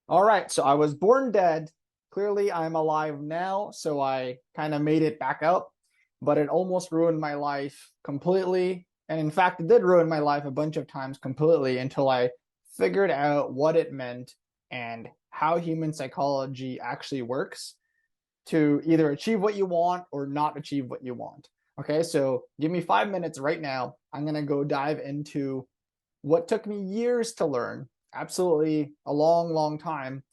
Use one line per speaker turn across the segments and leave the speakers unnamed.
All right, so I was born dead. Clearly, I'm alive now, so I kind of made it back up, but it almost ruined my life completely. And in fact, it did ruin my life a bunch of times completely until I figured out what it meant and how human psychology actually works to either achieve what you want or not achieve what you want. Okay, so give me 5 minutes right now. I'm going to go dive into what took me years to learn, absolutely a long, long time,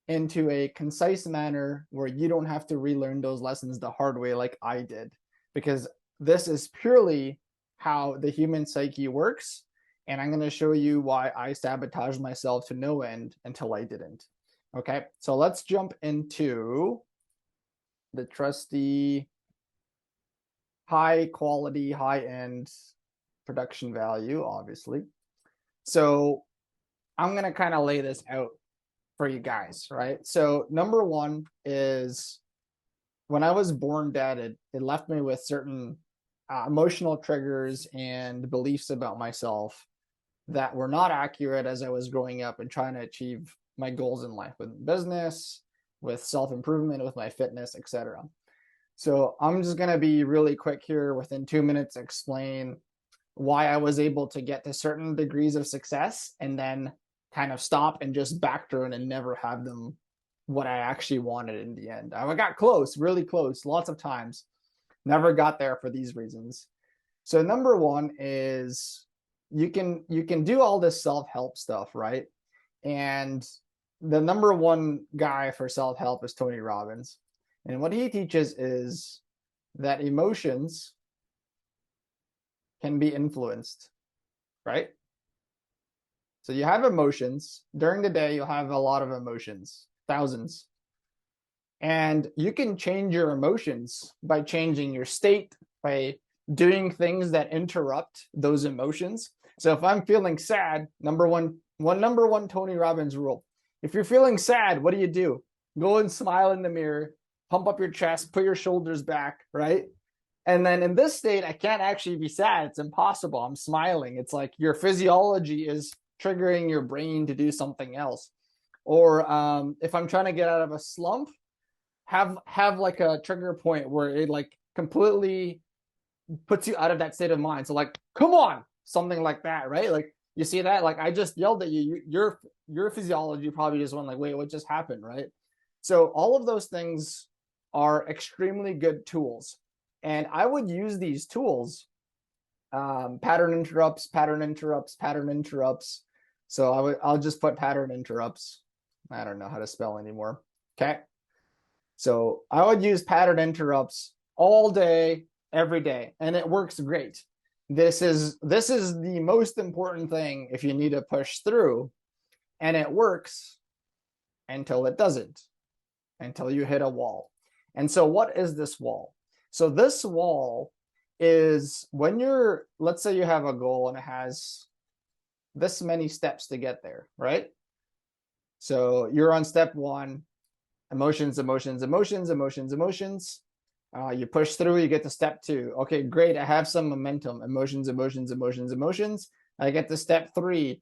into a concise manner where you don't have to relearn those lessons the hard way like I did. Because this is purely how the human psyche works. And I'm going to show you why I sabotaged myself to no end until I didn't. Okay, so let's jump into the trusty high quality, high end production value, obviously. So I'm going to kind of lay this out for you guys, right? So number one is when I was born dead, it left me with certain emotional triggers and beliefs about myself that were not accurate as I was growing up and trying to achieve my goals in life with business, with self-improvement, with my fitness, etc. So I'm just going to be really quick here within 2 minutes, explain why I was able to get to certain degrees of success and then kind of stop and just backturn and never have them what I actually wanted in the end. I got close, really close, lots of times. Never got there for these reasons. So number one is you can do all this self-help stuff, right? And the number one guy for self-help is Tony Robbins. And what he teaches is that emotions can be influenced, right? So you have emotions. During the day, you'll have a lot of emotions, thousands. And you can change your emotions by changing your state, by doing things that interrupt those emotions. So if I'm feeling sad, number one Tony Robbins rule. If you're feeling sad, what do? Go and smile in the mirror, pump up your chest, put your shoulders back, right? And then in this state, I can't actually be sad. It's impossible. I'm smiling. It's like your physiology is triggering your brain to do something else. Or if I'm trying to get out of a slump, have like a trigger point where it like completely puts you out of that state of mind. So like, come on, something like that, right? Like you see that? Like I just yelled at you. Your physiology probably just went like, wait, what just happened, right? So all of those things are extremely good tools. And I would use these tools, pattern interrupts, pattern interrupts, pattern interrupts. So I'll just put pattern interrupts. I don't know how to spell anymore. Okay. So I would use pattern interrupts all day, every day, and it works great. This is the most important thing if you need to push through, and it works until it doesn't, until you hit a wall. And so what is this wall? So this wall is when let's say you have a goal and it has this many steps to get there, right? So you're on step one, emotions, emotions, emotions, emotions, emotions. You push through, you get to step two. Okay, great. I have some momentum. Emotions, emotions, emotions, emotions. I get to step three,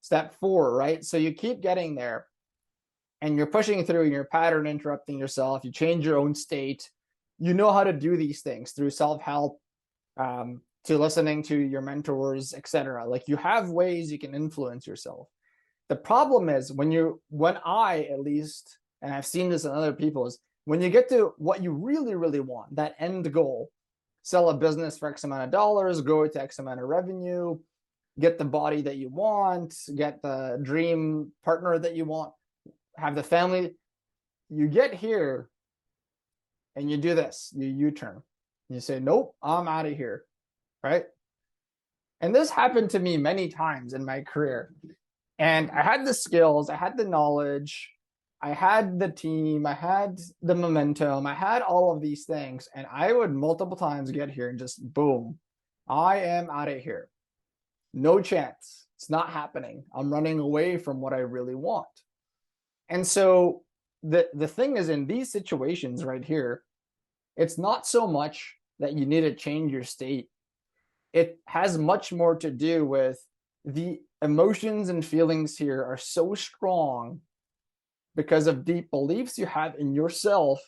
step four, right? So you keep getting there and you're pushing through and you're pattern interrupting yourself. You change your own state. You know how to do these things through self-help, to listening to your mentors, etc. Like you have ways you can influence yourself. The problem is when I at least, and I've seen this in other people, is when you get to what you really, really want, that end goal, sell a business for X amount of dollars, grow it to X amount of revenue, get the body that you want, get the dream partner that you want, have the family. You get here and you do this, you U-turn. You say, nope, I'm out of here, right? And this happened to me many times in my career. And I had the skills, I had the knowledge, I had the team, I had the momentum, I had all of these things. And I would multiple times get here and just boom, I am out of here. No chance. It's not happening. I'm running away from what I really want. And so the thing is, in these situations right here, it's not so much that you need to change your state. It has much more to do with the emotions and feelings here are so strong because of deep beliefs you have in yourself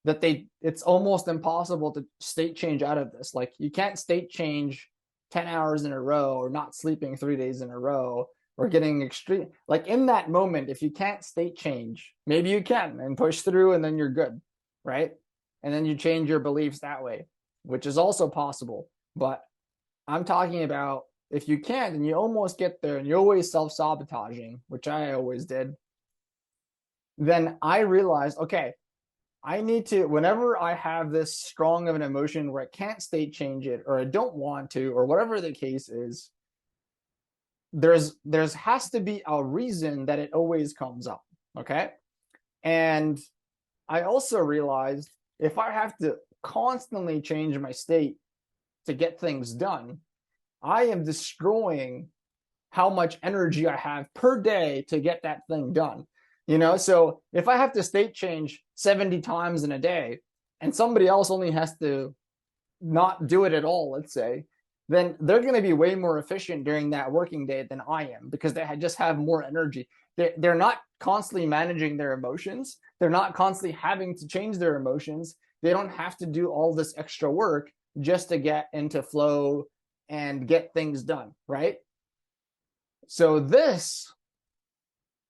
that it's almost impossible to state change out of this. Like you can't state change 10 hours in a row or not sleeping 3 days in a row or getting extreme. Like in that moment, if you can't state change, maybe you can and push through and then you're good, right? And then you change your beliefs that way, which is also possible. But I'm talking about if you can't and you almost get there and you're always self-sabotaging, which I always did, then I realized, okay, I need to, whenever I have this strong of an emotion where I can't state change it or I don't want to, or whatever the case is, there's has to be a reason that it always comes up. Okay. And I also realized if I have to constantly change my state to get things done, I am destroying how much energy I have per day to get that thing done. So if I have to state change 70 times in a day and somebody else only has to not do it at all, let's say, then they're going to be way more efficient during that working day than I am because they just have more energy. They're not constantly managing their emotions. They're not constantly having to change their emotions. They don't have to do all this extra work just to get into flow and get things done, right? So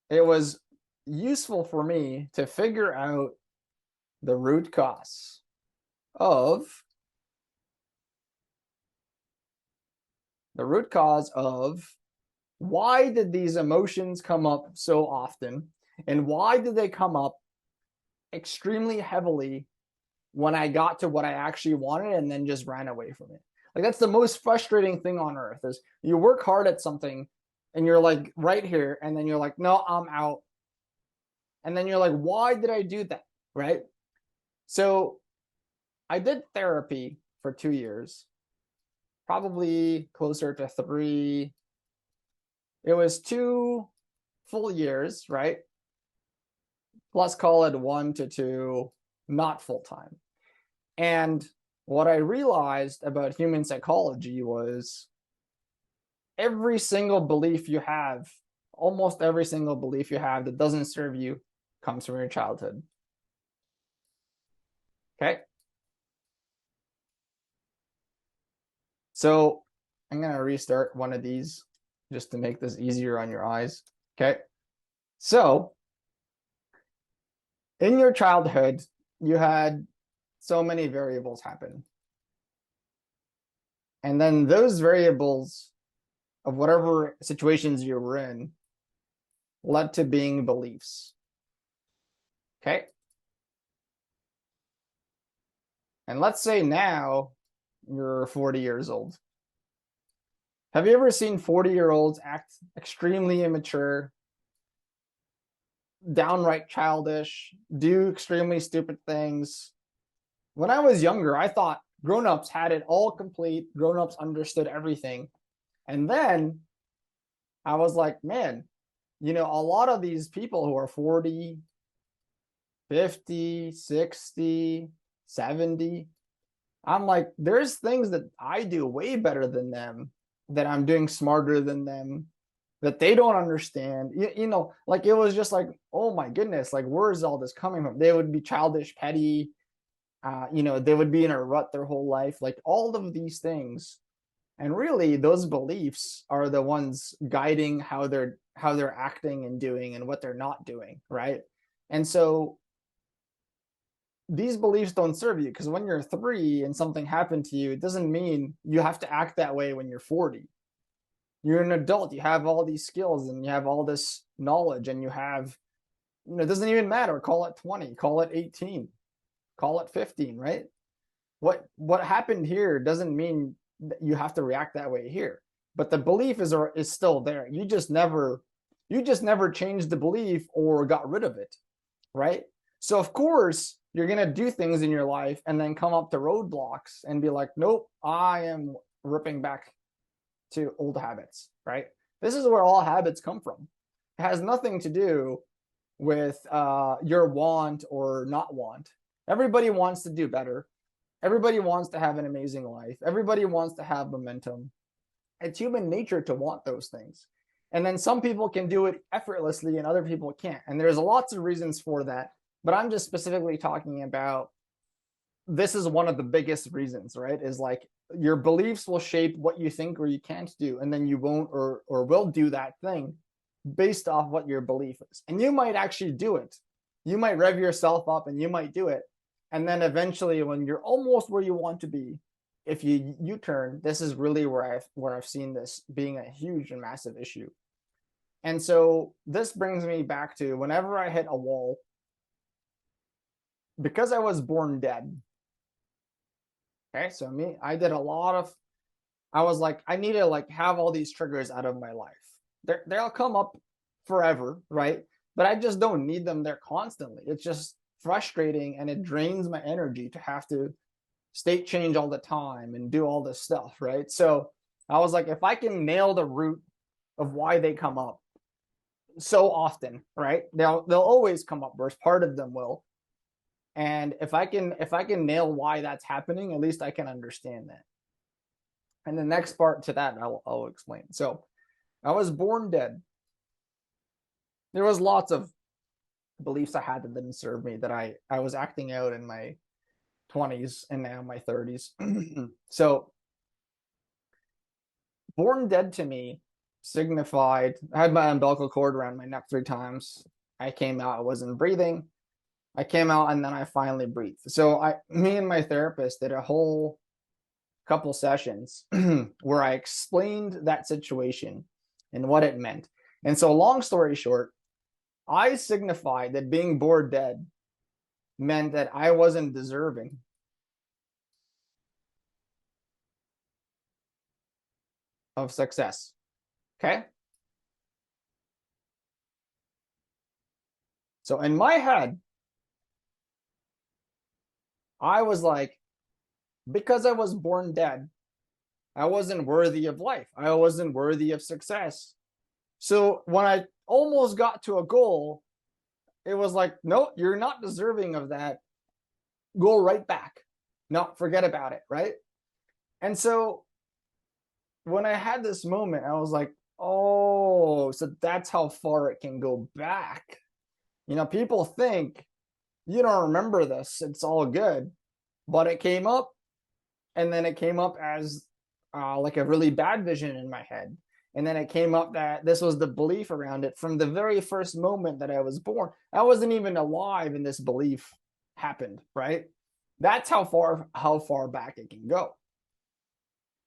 it was useful for me to figure out the root cause of why did these emotions come up so often and why did they come up extremely heavily when I got to what I actually wanted and then just ran away from it. Like that's the most frustrating thing on earth is you work hard at something and you're like right here and then you're like, no, I'm out. And then you're like, why did I do that? Right? So I did therapy for 2 years, probably closer to 3. It was 2 full years, right? Plus call it 1 to 2, not full time. And what I realized about human psychology was every single belief you have, almost every single belief you have that doesn't serve you comes from your childhood. Okay. So I'm going to restart one of these just to make this easier on your eyes. Okay. So in your childhood, you had so many variables happen. And then those variables of whatever situations you were in led to being beliefs. Okay. And let's say now you're 40 years old. Have you ever seen 40-year-olds act extremely immature, downright childish, do extremely stupid things? When I was younger, I thought grown-ups had it all complete. Grown-ups understood everything. And then I was like, man, a lot of these people who are 40, 50, 60, 70, I'm like, there's things that I do way better than them, that I'm doing smarter than them, that they don't understand. Like it was just like, oh my goodness, like where is all this coming from? They would be childish, petty, they would be in a rut their whole life, like all of these things. And really those beliefs are the ones guiding how they're acting and doing and what they're not doing, right? And so these beliefs don't serve you because when you're 3 and something happened to you, it doesn't mean you have to act that way when you're 40. You're an adult, you have all these skills and you have all this knowledge and you have, it doesn't even matter. Call it 20, call it 18, call it 15, right? What happened here doesn't mean that you have to react that way here. But the belief is still there. You just never changed the belief or got rid of it, right? So of course you're going to do things in your life and then come up to roadblocks and be like, nope, I am ripping back to old habits, right? This is where all habits come from. It has nothing to do with your want or not want. Everybody wants to do better. Everybody wants to have an amazing life. Everybody wants to have momentum. It's human nature to want those things. And then some people can do it effortlessly and other people can't. And there's lots of reasons for that. But I'm just specifically talking about this is one of the biggest reasons, right? Is like your beliefs will shape what you think or you can't do. And then you won't or will do that thing based off what your belief is. And you might actually do it. You might rev yourself up and you might do it. And then eventually when you're almost where you want to be, if you U-turn, this is really where I've seen this being a huge and massive issue. And so this brings me back to whenever I hit a wall, because I was born dead. Okay, so I did a lot of, I was like, I need to like have all these triggers out of my life. They'll come up forever, right? But I just don't need them there constantly. It's just frustrating and it drains my energy to have to state change all the time and do all this stuff, right? So I was like, if I can nail the root of why they come up so often, right? They'll always come up, or part of them will. And if I can nail why that's happening, at least I can understand that. And the next part to that I'll explain. So I was born dead. There was lots of beliefs I had that didn't serve me, that I was acting out in my 20s and now my 30s. So born dead to me signified I had my umbilical cord around my neck 3 times. I came out, I wasn't breathing. I came out and then I finally breathed. So me and my therapist did a whole couple sessions where I explained that situation and what it meant. And so long story short, I signified that being born dead meant that I wasn't deserving of success. Okay? So in my head, I was like, because I was born dead, I wasn't worthy of life. I wasn't worthy of success. So when I almost got to a goal, it was like, no, you're not deserving of that. Go right back. No, forget about it, right? And so when I had this moment, I was like, oh, so that's how far it can go back. You know, people think you don't remember this, it's all good. But it came up, and then it came up as like a really bad vision in my head. And then it came up that this was the belief around it from the very first moment that I was born. I wasn't even alive and this belief happened, right? That's how far back it can go.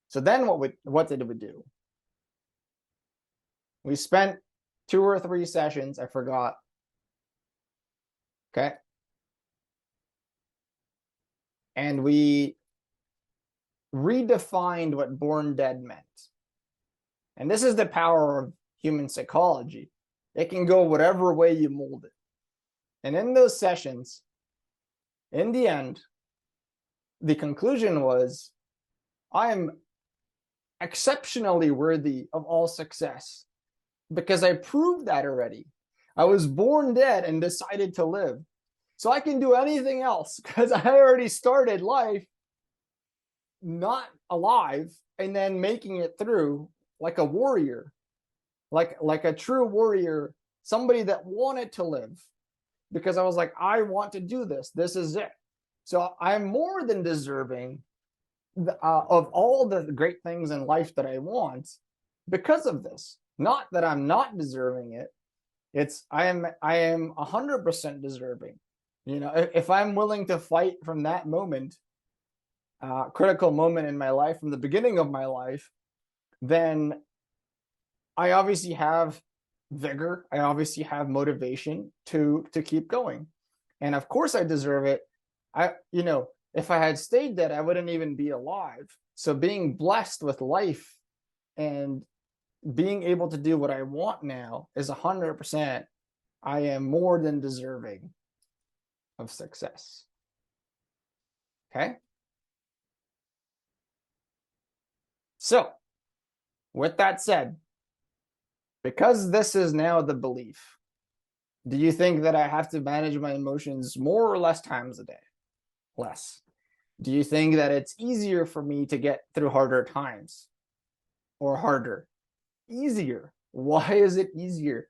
So then what did we do? We spent 2 or 3 sessions, I forgot. Okay. And we redefined what born dead meant. And this is the power of human psychology. It can go whatever way you mold it. And in those sessions, in the end, the conclusion was, I am exceptionally worthy of all success because I proved that already. I was born dead and decided to live. So I can do anything else because I already started life not alive and then making it through like a warrior, like a true warrior, somebody that wanted to live, because I was like, I want to do this. This is it. So I'm more than deserving of all the great things in life that I want because of this. Not that I'm not deserving it. It's I am 100% deserving. You know, if I'm willing to fight from that moment, critical moment in my life, from the beginning of my life, then I obviously have vigor. I obviously have motivation to keep going. And of course I deserve it. If I had stayed dead, I wouldn't even be alive. So being blessed with life and being able to do what I want now is 100%. I am more than deserving of success. Okay. So with that said, because this is now the belief, do you think that I have to manage my emotions more or less times a day? Less. Do you think that it's easier for me to get through harder times or harder? Easier. Why is it easier?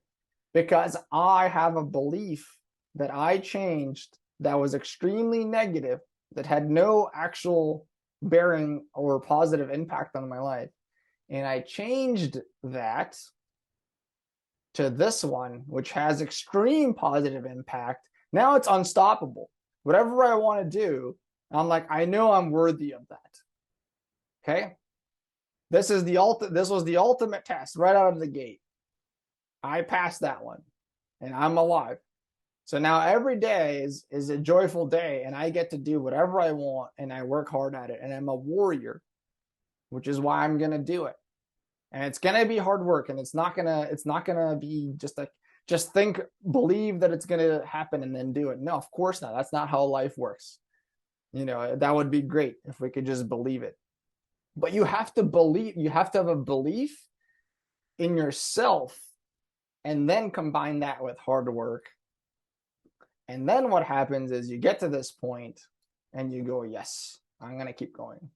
Because I have a belief that I changed that was extremely negative, that had no actual bearing or positive impact on my life. And I changed that to this one, which has extreme positive impact. Now it's unstoppable. Whatever I want to do, I'm like, I know I'm worthy of that. Okay. This was the ultimate test right out of the gate. I passed that one and I'm alive. So now every day is a joyful day and I get to do whatever I want and I work hard at it and I'm a warrior, which is why I'm going to do it. And it's going to be hard work and it's not going to be just believe that it's going to happen and then do it. No, of course not. That's not how life works. That would be great if we could just believe it. But you have to have a belief in yourself and then combine that with hard work. And then what happens is you get to this point and you go, yes, I'm going to keep going.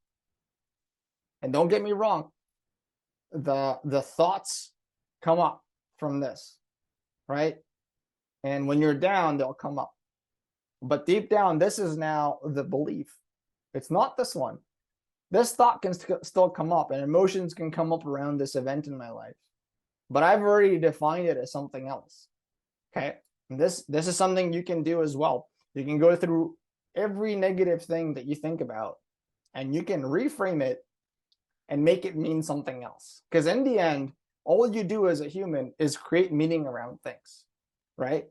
And don't get me wrong, the thoughts come up from this, right? And when you're down, they'll come up. But deep down, this is now the belief. It's not this one. This thought can still come up and emotions can come up around this event in my life. But I've already defined it as something else. Okay. And this is something you can do as well. You can go through every negative thing that you think about and you can reframe it and make it mean something else. Because in the end, all you do as a human is create meaning around things, right?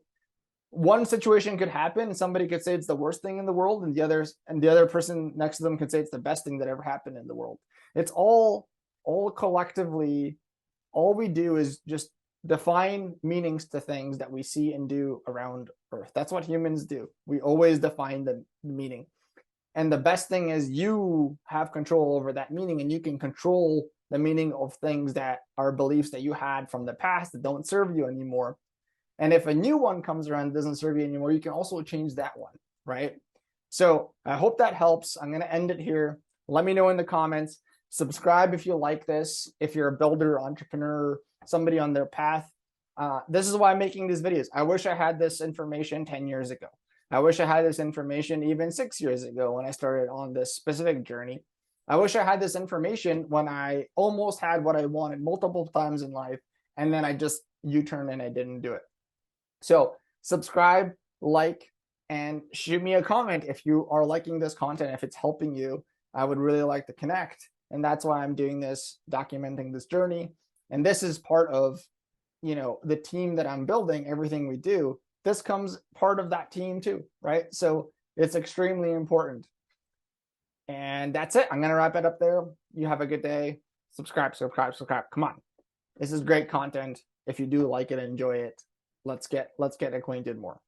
One situation could happen and somebody could say it's the worst thing in the world and the other person next to them could say it's the best thing that ever happened in the world. It's all collectively, all we do is just define meanings to things that we see and do around Earth. That's what humans do. We always define the meaning. And the best thing is you have control over that meaning and you can control the meaning of things that are beliefs that you had from the past that don't serve you anymore. And if a new one comes around and doesn't serve you anymore, you can also change that one, right? So I hope that helps. I'm going to end it here. Let me know in the comments. Subscribe if you like this. If you're a builder, entrepreneur, somebody on their path. This is why I'm making these videos. I wish I had this information 10 years ago. I wish I had this information even 6 years ago when I started on this specific journey. I wish I had this information when I almost had what I wanted multiple times in life, and then I just U-turned and I didn't do it. So subscribe, like, and shoot me a comment if you are liking this content, if it's helping you. I would really like to connect. And that's why I'm doing this, documenting this journey. And this is part of, the team that I'm building, everything we do. This comes part of that team too, right? So it's extremely important. And that's it. I'm going to wrap it up there. You have a good day. Subscribe. Come on. This is great content. If you do like it, enjoy it. Let's get acquainted more.